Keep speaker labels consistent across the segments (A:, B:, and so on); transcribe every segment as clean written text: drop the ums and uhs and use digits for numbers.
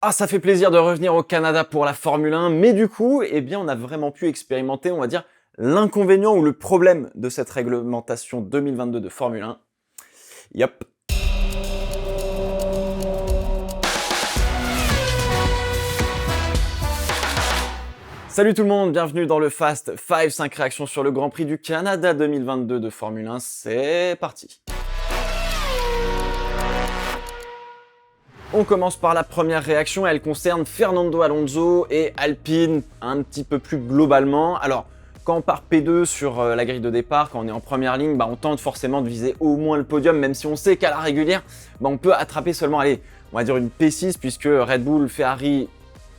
A: Ah, ça fait plaisir de revenir au Canada pour la Formule 1, mais du coup, eh bien, on a vraiment pu expérimenter, on va dire, l'inconvénient ou le problème de cette réglementation 2022 de Formule 1. Yep. Salut tout le monde, bienvenue dans le Fast 5 réactions sur le Grand Prix du Canada 2022 de Formule 1, c'est parti. On commence par la première réaction, elle concerne Fernando Alonso et Alpine un petit peu plus globalement. Alors, quand on part P2 sur la grille de départ, quand on est en première ligne, on tente forcément de viser au moins le podium, même si on sait qu'à la régulière, on peut attraper seulement, allez, on va dire une P6, puisque Red Bull, Ferrari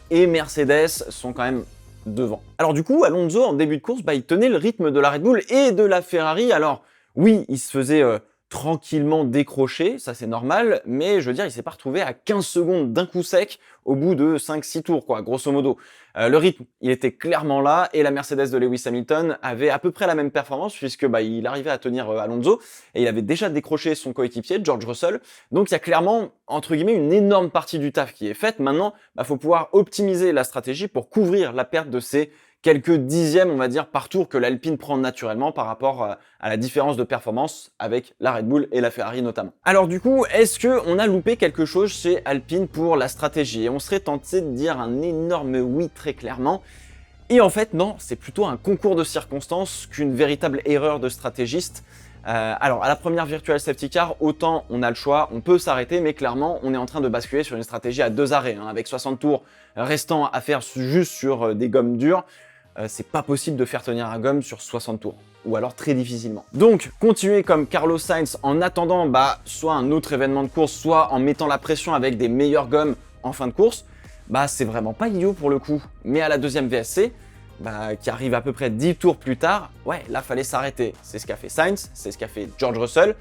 A: et Mercedes sont quand même devant. Alors du coup, Alonso, en début de course, il tenait le rythme de la Red Bull et de la Ferrari. Alors oui, il se faisait tranquillement décrocher, ça c'est normal, mais je veux dire, il s'est pas retrouvé à 15 secondes d'un coup sec au bout de 5-6 tours, quoi, grosso modo. Le rythme, il était clairement là, et la Mercedes de Lewis Hamilton avait à peu près la même performance, puisque il arrivait à tenir Alonso, et il avait déjà décroché son coéquipier, George Russell. Donc il y a clairement, entre guillemets, une énorme partie du taf qui est faite. Maintenant, faut pouvoir optimiser la stratégie pour couvrir la perte de ces quelques dixièmes, on va dire, par tour que l'Alpine prend naturellement par rapport à la différence de performance avec la Red Bull et la Ferrari notamment. Alors du coup, est-ce qu'on a loupé quelque chose chez Alpine pour la stratégie? Et on serait tenté de dire un énorme oui très clairement. Et en fait, non, c'est plutôt un concours de circonstances qu'une véritable erreur de stratégiste. Alors, à la première virtual safety car, autant on a le choix, on peut s'arrêter, mais clairement, on est en train de basculer sur une stratégie à 2 arrêts, avec 60 tours restants à faire juste sur des gommes dures. C'est pas possible de faire tenir un gomme sur 60 tours, ou alors très difficilement. Donc, continuer comme Carlos Sainz en attendant soit un autre événement de course, soit en mettant la pression avec des meilleures gommes en fin de course, c'est vraiment pas idiot pour le coup. Mais à la deuxième VSC, qui arrive à peu près 10 tours plus tard, ouais, là fallait s'arrêter. C'est ce qu'a fait Sainz, c'est ce qu'a fait George Russell,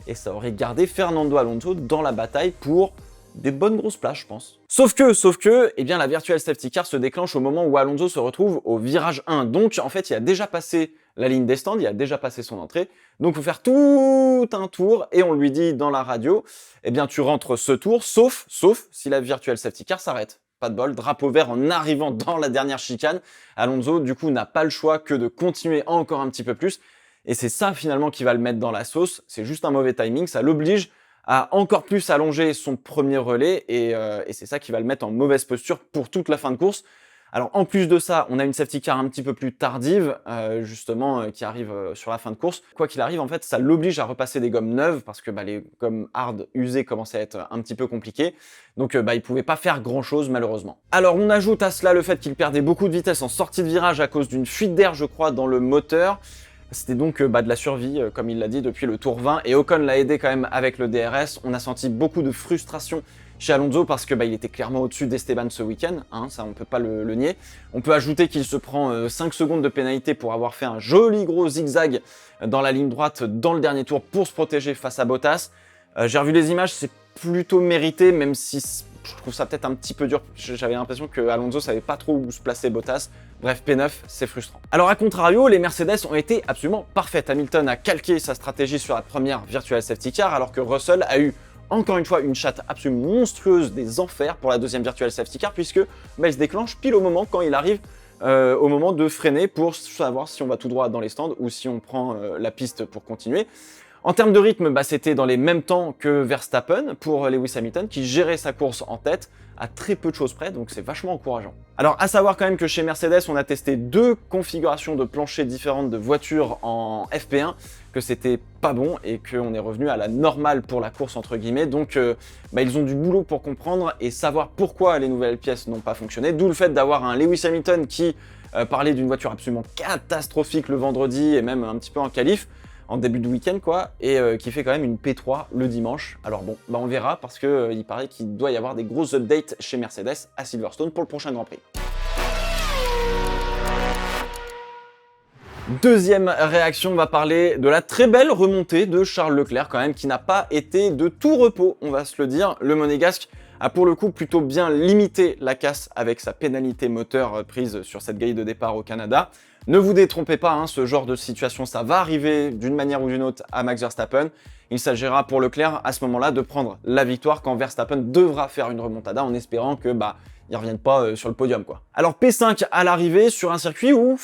A: et ça aurait gardé Fernando Alonso dans la bataille pour des bonnes grosses places, je pense. Sauf que, eh bien, la Virtual Safety Car se déclenche au moment où Alonso se retrouve au virage 1. Donc, en fait, il a déjà passé la ligne des stands, il a déjà passé son entrée. Donc, il faut faire tout un tour et on lui dit dans la radio, eh bien, tu rentres ce tour, sauf si la Virtual Safety Car s'arrête. Pas de bol, drapeau vert en arrivant dans la dernière chicane. Alonso, du coup, n'a pas le choix que de continuer encore un petit peu plus. Et c'est ça, finalement, qui va le mettre dans la sauce. C'est juste un mauvais timing, ça l'oblige à encore plus allonger son premier relais et c'est ça qui va le mettre en mauvaise posture pour toute la fin de course. Alors en plus de ça, on a une safety car un petit peu plus tardive, justement, qui arrive sur la fin de course. Quoi qu'il arrive, en fait, ça l'oblige à repasser des gommes neuves parce que les gommes hard usées commençaient à être un petit peu compliquées. Donc il pouvait pas faire grand chose malheureusement. Alors on ajoute à cela le fait qu'il perdait beaucoup de vitesse en sortie de virage à cause d'une fuite d'air, je crois, dans le moteur. C'était donc de la survie, comme il l'a dit, depuis le tour 20, et Ocon l'a aidé quand même avec le DRS. On a senti beaucoup de frustration chez Alonso parce que il était clairement au-dessus d'Esteban ce week-end, ça on peut pas le nier. On peut ajouter qu'il se prend 5 secondes de pénalité pour avoir fait un joli gros zigzag dans la ligne droite dans le dernier tour pour se protéger face à Bottas. J'ai revu les images, c'est plutôt mérité, même si je trouve ça peut-être un petit peu dur. J'avais l'impression que Alonso savait pas trop où se placer Bottas. Bref, P9, c'est frustrant. Alors à contrario, les Mercedes ont été absolument parfaites. Hamilton a calqué sa stratégie sur la première Virtual Safety Car, alors que Russell a eu encore une fois une chatte absolument monstrueuse des enfers pour la deuxième Virtual Safety Car, puisque elle se déclenche pile au moment quand il arrive au moment de freiner pour savoir si on va tout droit dans les stands ou si on prend la piste pour continuer. En termes de rythme, c'était dans les mêmes temps que Verstappen pour Lewis Hamilton qui gérait sa course en tête à très peu de choses près, donc c'est vachement encourageant. Alors à savoir quand même que chez Mercedes, on a testé 2 configurations de plancher différentes de voitures en FP1, que c'était pas bon et qu'on est revenu à la normale pour la course entre guillemets, donc ils ont du boulot pour comprendre et savoir pourquoi les nouvelles pièces n'ont pas fonctionné, d'où le fait d'avoir un Lewis Hamilton qui parlait d'une voiture absolument catastrophique le vendredi et même un petit peu en qualif, en début de week-end quoi, et qui fait quand même une P3 le dimanche. Alors bon, on verra parce que il paraît qu'il doit y avoir des grosses updates chez Mercedes à Silverstone pour le prochain Grand Prix. Deuxième réaction, on va parler de la très belle remontée de Charles Leclerc quand même, qui n'a pas été de tout repos, on va se le dire. Le Monégasque a pour le coup plutôt bien limité la casse avec sa pénalité moteur prise sur cette grille de départ au Canada. Ne vous détrompez pas, hein, ce genre de situation, ça va arriver d'une manière ou d'une autre à Max Verstappen. Il s'agira pour Leclerc à ce moment-là de prendre la victoire quand Verstappen devra faire une remontada en espérant que il revienne pas sur le podium, quoi. Alors P5 à l'arrivée sur un circuit où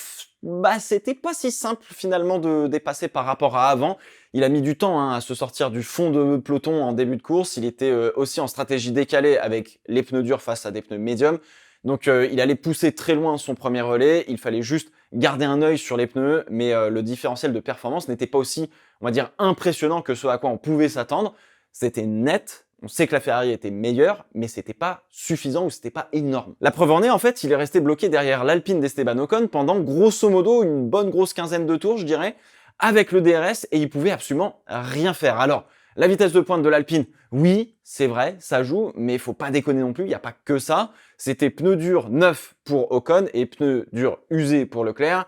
A: c'était pas si simple finalement de dépasser par rapport à avant. Il a mis du temps à se sortir du fond de peloton en début de course. Il était aussi en stratégie décalée avec les pneus durs face à des pneus médiums. Donc il allait pousser très loin son premier relais. Il fallait juste garder un œil sur les pneus, mais le différentiel de performance n'était pas aussi, on va dire, impressionnant que ce à quoi on pouvait s'attendre. C'était net. On sait que la Ferrari était meilleure, mais c'était pas suffisant ou c'était pas énorme. La preuve en est, en fait, il est resté bloqué derrière l'Alpine d'Esteban Ocon pendant grosso modo une bonne grosse quinzaine de tours, je dirais, avec le DRS, et il pouvait absolument rien faire. Alors, la vitesse de pointe de l'Alpine, oui, c'est vrai, ça joue, mais il faut pas déconner non plus, il n'y a pas que ça. C'était pneus durs neufs pour Ocon et pneus durs usés pour Leclerc.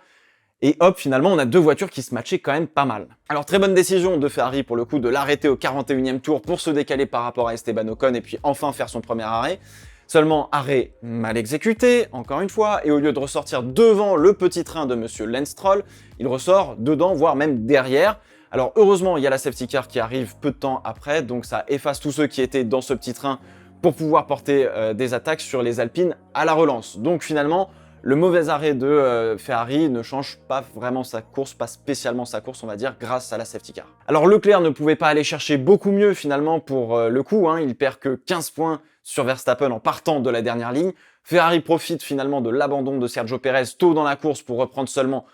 A: Et hop, finalement, on a deux voitures qui se matchaient quand même pas mal. Alors, très bonne décision de Ferrari, pour le coup, de l'arrêter au 41e tour pour se décaler par rapport à Esteban Ocon et puis enfin faire son premier arrêt. Seulement, arrêt mal exécuté, encore une fois, et au lieu de ressortir devant le petit train de Monsieur Lance Stroll, il ressort dedans, voire même derrière. Alors, heureusement, il y a la safety car qui arrive peu de temps après, donc ça efface tous ceux qui étaient dans ce petit train pour pouvoir porter des attaques sur les Alpines à la relance. Donc, finalement, le mauvais arrêt de Ferrari ne change pas vraiment sa course, pas spécialement sa course, on va dire, grâce à la safety car. Alors Leclerc ne pouvait pas aller chercher beaucoup mieux finalement pour le coup, hein, il perd que 15 points sur Verstappen en partant de la dernière ligne. Ferrari profite finalement de l'abandon de Sergio Pérez tôt dans la course pour reprendre seulement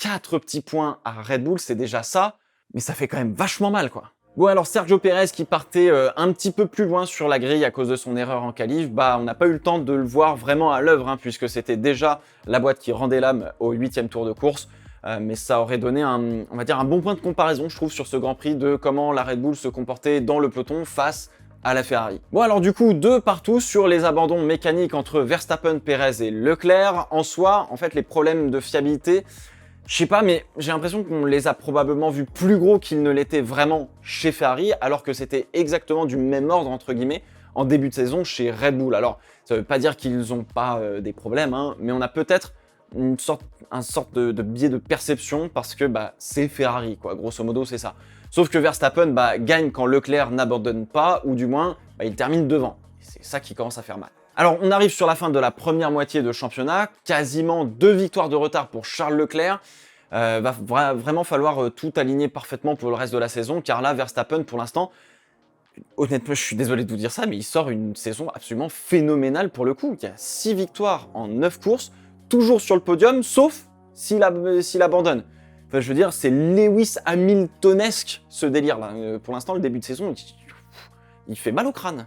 A: 4 petits points à Red Bull, c'est déjà ça, mais ça fait quand même vachement mal, quoi. Bon, alors Sergio Pérez qui partait un petit peu plus loin sur la grille à cause de son erreur en qualif, on n'a pas eu le temps de le voir vraiment à l'œuvre, hein, puisque c'était déjà la boîte qui rendait l'âme au 8e tour de course. Mais ça aurait donné on va dire un bon point de comparaison, je trouve, sur ce Grand Prix de comment la Red Bull se comportait dans le peloton face à la Ferrari. Bon, alors du coup, de partout sur les abandons mécaniques entre Verstappen, Pérez et Leclerc. En soi, en fait, les problèmes de fiabilité, je sais pas, mais j'ai l'impression qu'on les a probablement vus plus gros qu'ils ne l'étaient vraiment chez Ferrari, alors que c'était exactement du même ordre, entre guillemets, en début de saison chez Red Bull. Alors, ça veut pas dire qu'ils n'ont pas des problèmes, hein, mais on a peut-être une sorte de biais de perception parce que c'est Ferrari, quoi. Grosso modo, c'est ça. Sauf que Verstappen gagne quand Leclerc n'abandonne pas, ou du moins, il termine devant. C'est ça qui commence à faire mal. Alors, on arrive sur la fin de la première moitié de championnat, quasiment 2 victoires de retard pour Charles Leclerc. Va vraiment falloir tout aligner parfaitement pour le reste de la saison, car là, Verstappen, pour l'instant, honnêtement, je suis désolé de vous dire ça, mais il sort une saison absolument phénoménale pour le coup. Il y a 6 victoires en 9 courses, toujours sur le podium, sauf s'il abandonne. Enfin, je veux dire, c'est Lewis Hamiltonesque, ce délire-là. Pour l'instant, le début de saison, il fait mal au crâne.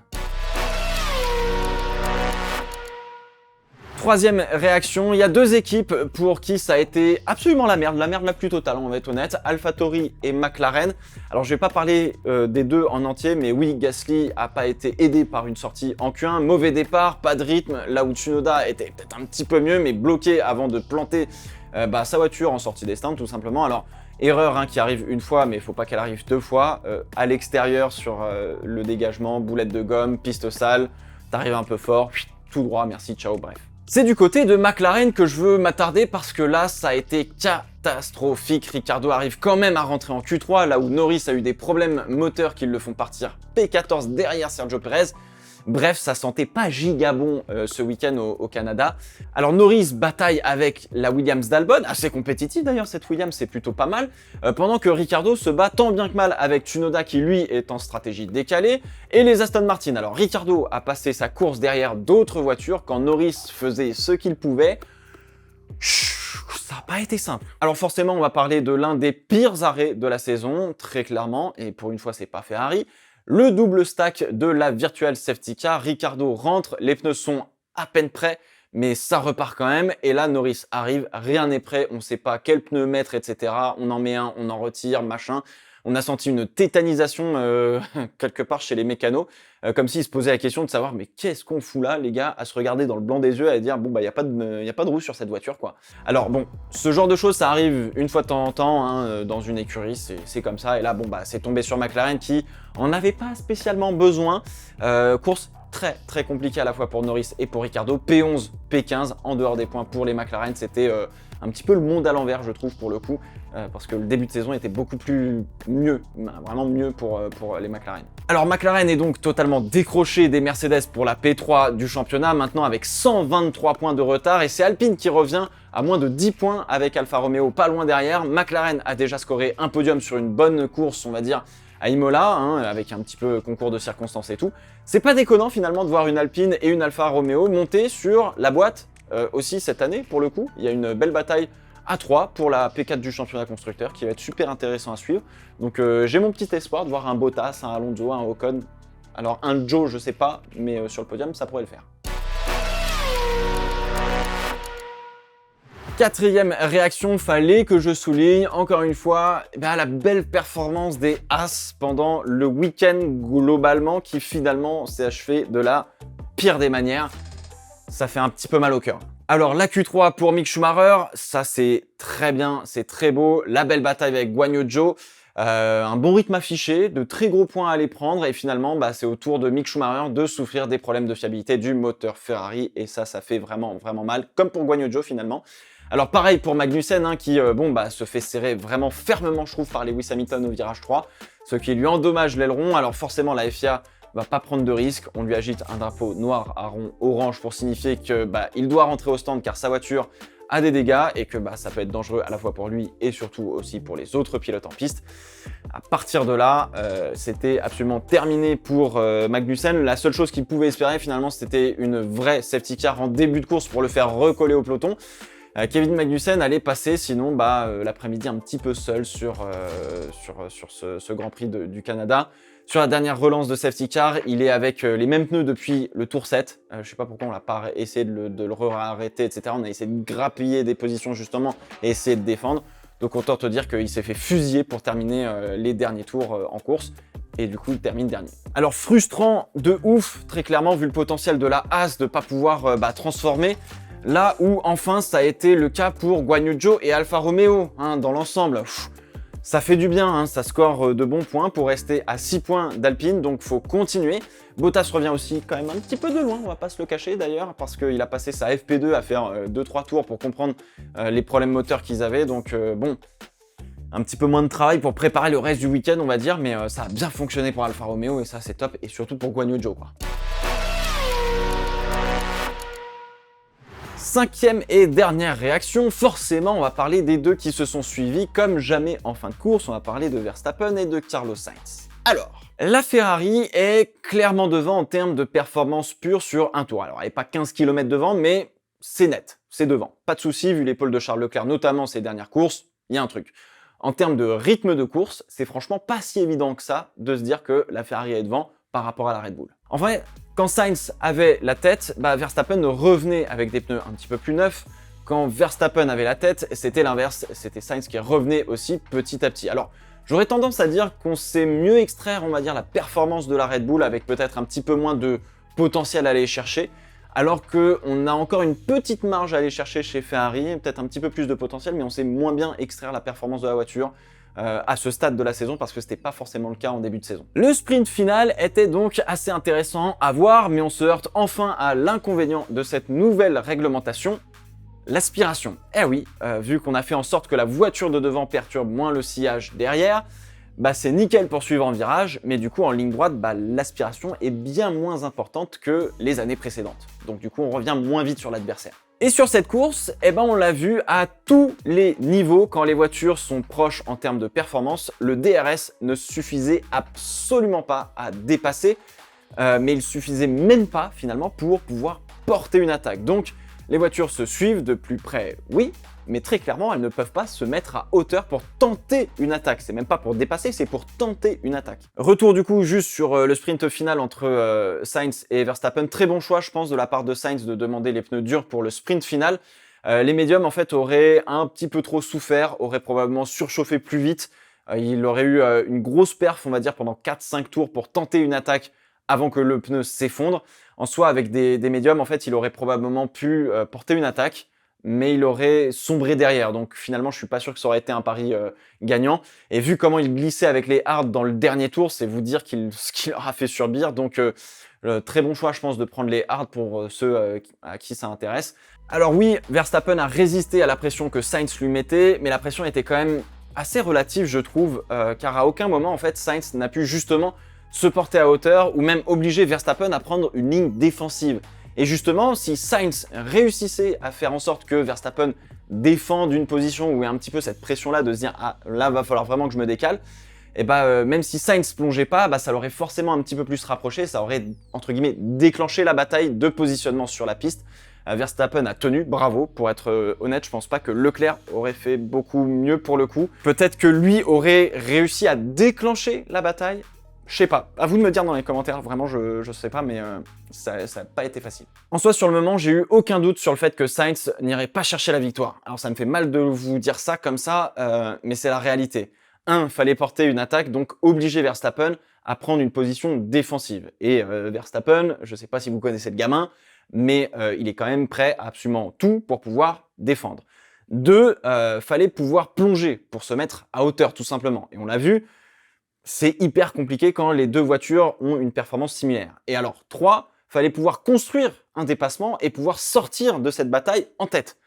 A: Troisième réaction, il y a deux équipes pour qui ça a été absolument la merde la plus totale, on va être honnête, AlphaTauri et McLaren. Alors je vais pas parler des deux en entier, mais oui, Gasly a pas été aidé par une sortie en Q1, mauvais départ, pas de rythme, là où Tsunoda était peut-être un petit peu mieux, mais bloqué avant de planter sa voiture en sortie des stands tout simplement. Alors erreur qui arrive une fois, mais il faut pas qu'elle arrive deux fois, à l'extérieur sur le dégagement, boulette de gomme, piste sale, t'arrives un peu fort, tout droit, merci, ciao, bref. C'est du côté de McLaren que je veux m'attarder parce que là, ça a été catastrophique. Ricciardo arrive quand même à rentrer en Q3, là où Norris a eu des problèmes moteurs qui le font partir P14 derrière Sergio Pérez. Bref, ça sentait pas giga bon ce week-end au Canada. Alors Norris bataille avec la Williams d'Albon, assez compétitive d'ailleurs cette Williams, c'est plutôt pas mal, pendant que Ricciardo se bat tant bien que mal avec Tsunoda qui lui est en stratégie décalée, et les Aston Martin. Alors Ricciardo a passé sa course derrière d'autres voitures quand Norris faisait ce qu'il pouvait. Ça n'a pas été simple. Alors forcément, on va parler de l'un des pires arrêts de la saison, très clairement, et pour une fois, c'est pas Ferrari. Le double stack de la Virtual Safety Car, Ricciardo rentre, les pneus sont à peine prêts, mais ça repart quand même. Et là, Norris arrive, rien n'est prêt, on ne sait pas quel pneu mettre, etc. On en met un, on en retire, machin. On a senti une tétanisation quelque part chez les mécanos. comme s'ils se posaient la question de savoir: «Mais qu'est-ce qu'on fout là les gars?» à se regarder dans le blanc des yeux et à dire: «Bon bah, y a pas de roue sur cette voiture quoi». Alors bon, ce genre de choses ça arrive une fois de temps en temps, hein, dans une écurie, c'est comme ça et là bon bah, c'est tombé sur McLaren qui en avait pas spécialement besoin. Course très très compliquée à la fois pour Norris et pour Ricciardo. P11, P15 en dehors des points pour les McLaren, c'était un petit peu le monde à l'envers je trouve pour le coup, parce que le début de saison était beaucoup mieux, vraiment mieux pour les McLaren. Alors McLaren est donc totalement décroché des Mercedes pour la P3 du championnat, maintenant avec 123 points de retard, et c'est Alpine qui revient à moins de 10 points avec Alfa Romeo pas loin derrière. McLaren a déjà scoré un podium sur une bonne course, on va dire, à Imola, hein, avec un petit peu concours de circonstances et tout. C'est pas déconnant finalement de voir une Alpine et une Alfa Romeo monter sur la boîte aussi cette année pour le coup. Il y a une belle bataille à 3 pour la P4 du championnat constructeur qui va être super intéressant à suivre. Donc j'ai mon petit espoir de voir un Bottas, un Alonso, un Ocon. Alors un Joe je sais pas, mais sur le podium ça pourrait le faire. Quatrième réaction, fallait que je souligne encore une fois la belle performance des As pendant le week-end globalement qui finalement s'est achevé de la pire des manières. Ça fait un petit peu mal au cœur. Alors la Q3 pour Mick Schumacher, ça c'est très bien, c'est très beau, la belle bataille avec Guan Yu Zhou, un bon rythme affiché, de très gros points à aller prendre et finalement c'est au tour de Mick Schumacher de souffrir des problèmes de fiabilité du moteur Ferrari et ça fait vraiment mal, comme pour Guan Yu Zhou finalement. Alors pareil pour Magnussen hein, qui se fait serrer vraiment fermement je trouve par Lewis Hamilton au virage 3, ce qui lui endommage l'aileron. Alors forcément la FIA va pas prendre de risque, on lui agite un drapeau noir à rond orange pour signifier que il doit rentrer au stand car sa voiture a des dégâts et que ça peut être dangereux à la fois pour lui et surtout aussi pour les autres pilotes en piste. À partir de là, c'était absolument terminé pour Magnussen. La seule chose qu'il pouvait espérer finalement c'était une vraie safety car en début de course pour le faire recoller au peloton. Kevin Magnussen allait passer sinon l'après-midi un petit peu seul sur ce Grand Prix du Canada. Sur la dernière relance de safety car, il est avec les mêmes pneus depuis le tour 7. Je sais pas pourquoi on l'a pas essayé de le arrêter, etc. On a essayé de grappiller des positions justement et essayer de défendre. Donc autant te dire qu'il s'est fait fusiller pour terminer les derniers tours en course. Et du coup, il termine dernier. Alors frustrant de ouf, très clairement, vu le potentiel de la Haas de pas pouvoir transformer. Là où enfin ça a été le cas pour Guan Yu Zhou et Alfa Romeo hein, dans l'ensemble. Ça fait du bien, hein, ça score de bons points pour rester à 6 points d'Alpine, donc faut continuer. Bottas revient aussi quand même un petit peu de loin, on va pas se le cacher d'ailleurs, parce qu'il a passé sa FP2 à faire 2-3 tours pour comprendre les problèmes moteurs qu'ils avaient, donc un petit peu moins de travail pour préparer le reste du week-end on va dire, mais ça a bien fonctionné pour Alfa Romeo et ça c'est top, et surtout pour Guan Yu Zhou quoi. Cinquième et dernière réaction, forcément on va parler des deux qui se sont suivis comme jamais en fin de course, on va parler de Verstappen et de Carlos Sainz. Alors, la Ferrari est clairement devant en termes de performance pure sur un tour. Alors elle n'est pas 15 km devant, mais c'est net, c'est devant. Pas de souci, vu l'épaule de Charles Leclerc, notamment ces dernières courses, il y a un truc. En termes de rythme de course, c'est franchement pas si évident que ça de se dire que la Ferrari est devant par rapport à la Red Bull. En vrai, quand Sainz avait la tête, Verstappen revenait avec des pneus un petit peu plus neufs. Quand Verstappen avait la tête, c'était l'inverse, c'était Sainz qui revenait aussi petit à petit. Alors, j'aurais tendance à dire qu'on sait mieux extraire, on va dire, la performance de la Red Bull avec peut-être un petit peu moins de potentiel à aller chercher, alors qu'on a encore une petite marge à aller chercher chez Ferrari, peut-être un petit peu plus de potentiel, mais on sait moins bien extraire la performance de la voiture à ce stade de la saison parce que c'était pas forcément le cas en début de saison. Le sprint final était donc assez intéressant à voir, mais on se heurte enfin à l'inconvénient de cette nouvelle réglementation, l'aspiration. Eh oui, vu qu'on a fait en sorte que la voiture de devant perturbe moins le sillage derrière, c'est nickel pour suivre en virage, mais du coup en ligne droite, l'aspiration est bien moins importante que les années précédentes. Donc du coup on revient moins vite sur l'adversaire. Et sur cette course, on l'a vu à tous les niveaux, quand les voitures sont proches en termes de performance, le DRS ne suffisait absolument pas à dépasser, mais il suffisait même pas finalement pour pouvoir porter une attaque. Donc les voitures se suivent de plus près, oui, mais très clairement, elles ne peuvent pas se mettre à hauteur pour tenter une attaque. C'est même pas pour dépasser, c'est pour tenter une attaque. Retour du coup juste sur le sprint final entre Sainz et Verstappen. Très bon choix, je pense, de la part de Sainz de demander les pneus durs pour le sprint final. Les médiums, en fait, auraient un petit peu trop souffert, auraient probablement surchauffé plus vite. Il aurait eu une grosse perf, on va dire, pendant 4-5 tours pour tenter une attaque avant que le pneu s'effondre. En soi, avec des médiums, en fait, il aurait probablement pu porter une attaque, mais il aurait sombré derrière. Donc finalement, je suis pas sûr que ça aurait été un pari gagnant. Et vu comment il glissait avec les hards dans le dernier tour, c'est vous dire ce qu'il leur a fait subir. Donc très bon choix, je pense, de prendre les hards pour ceux à qui ça intéresse. Alors oui, Verstappen a résisté à la pression que Sainz lui mettait, mais la pression était quand même assez relative, je trouve, car à aucun moment, en fait, Sainz n'a pu justement se porter à hauteur ou même obliger Verstappen à prendre une ligne défensive. Et justement, si Sainz réussissait à faire en sorte que Verstappen défende une position où il y a un petit peu cette pression-là de se dire « Ah, là, va falloir vraiment que je me décale », et même si Sainz plongeait pas, ça l'aurait forcément un petit peu plus rapproché, ça aurait, entre guillemets, déclenché la bataille de positionnement sur la piste. Verstappen a tenu, bravo, pour être honnête, je pense pas que Leclerc aurait fait beaucoup mieux pour le coup. Peut-être que lui aurait réussi à déclencher la bataille, je sais pas. À vous de me dire dans les commentaires, vraiment je sais pas, mais ça n'a pas été facile. En soi, sur le moment, j'ai eu aucun doute sur le fait que Sainz n'irait pas chercher la victoire. Alors ça me fait mal de vous dire ça comme ça, mais c'est la réalité. Fallait porter une attaque, donc obliger Verstappen à prendre une position défensive. Et Verstappen, je sais pas si vous connaissez le gamin, mais il est quand même prêt à absolument tout pour pouvoir défendre. Fallait pouvoir plonger pour se mettre à hauteur, tout simplement. Et on l'a vu, c'est hyper compliqué quand les deux voitures ont une performance similaire. Et alors, fallait pouvoir construire un dépassement et pouvoir sortir de cette bataille en tête.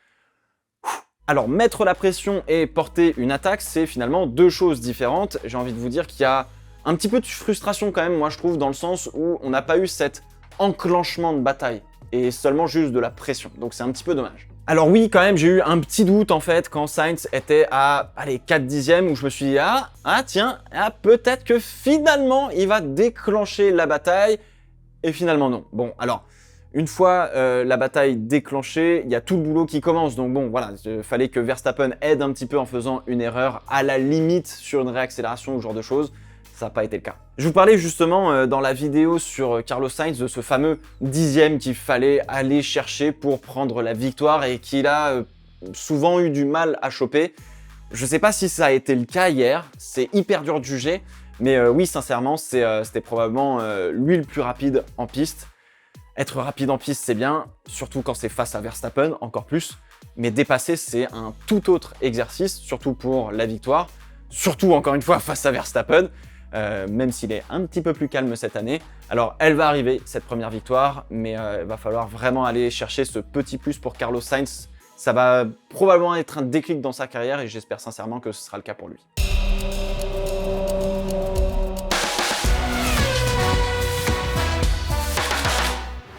A: Alors, mettre la pression et porter une attaque, c'est finalement deux choses différentes. J'ai envie de vous dire qu'il y a un petit peu de frustration quand même, moi je trouve, dans le sens où on n'a pas eu cet enclenchement de bataille et seulement juste de la pression. Donc c'est un petit peu dommage. Alors oui, quand même, j'ai eu un petit doute en fait quand Sainz était à 4 dixièmes où je me suis dit tiens, peut-être que finalement il va déclencher la bataille et finalement non. Bon, alors une fois la bataille déclenchée, il y a tout le boulot qui commence. Donc bon, voilà, il fallait que Verstappen aide un petit peu en faisant une erreur à la limite sur une réaccélération ou ce genre de choses. Ça n'a pas été le cas. Je vous parlais justement dans la vidéo sur Carlos Sainz de ce fameux dixième qu'il fallait aller chercher pour prendre la victoire et qu'il a souvent eu du mal à choper. Je ne sais pas si ça a été le cas hier, c'est hyper dur de juger, mais oui, sincèrement, c'était probablement lui le plus rapide en piste. Être rapide en piste, c'est bien, surtout quand c'est face à Verstappen, encore plus. Mais dépasser, c'est un tout autre exercice, surtout pour la victoire. Surtout, encore une fois, face à Verstappen. Même s'il est un petit peu plus calme cette année. Alors elle va arriver, cette première victoire, mais il va falloir vraiment aller chercher ce petit plus pour Carlos Sainz. Ça va probablement être un déclic dans sa carrière et j'espère sincèrement que ce sera le cas pour lui.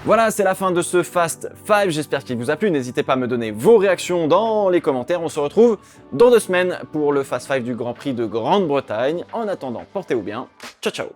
A: Voilà, c'est la fin de ce Fast 5, j'espère qu'il vous a plu. N'hésitez pas à me donner vos réactions dans les commentaires. On se retrouve dans 2 semaines pour le Fast 5 du Grand Prix de Grande-Bretagne. En attendant, portez-vous bien. Ciao, ciao.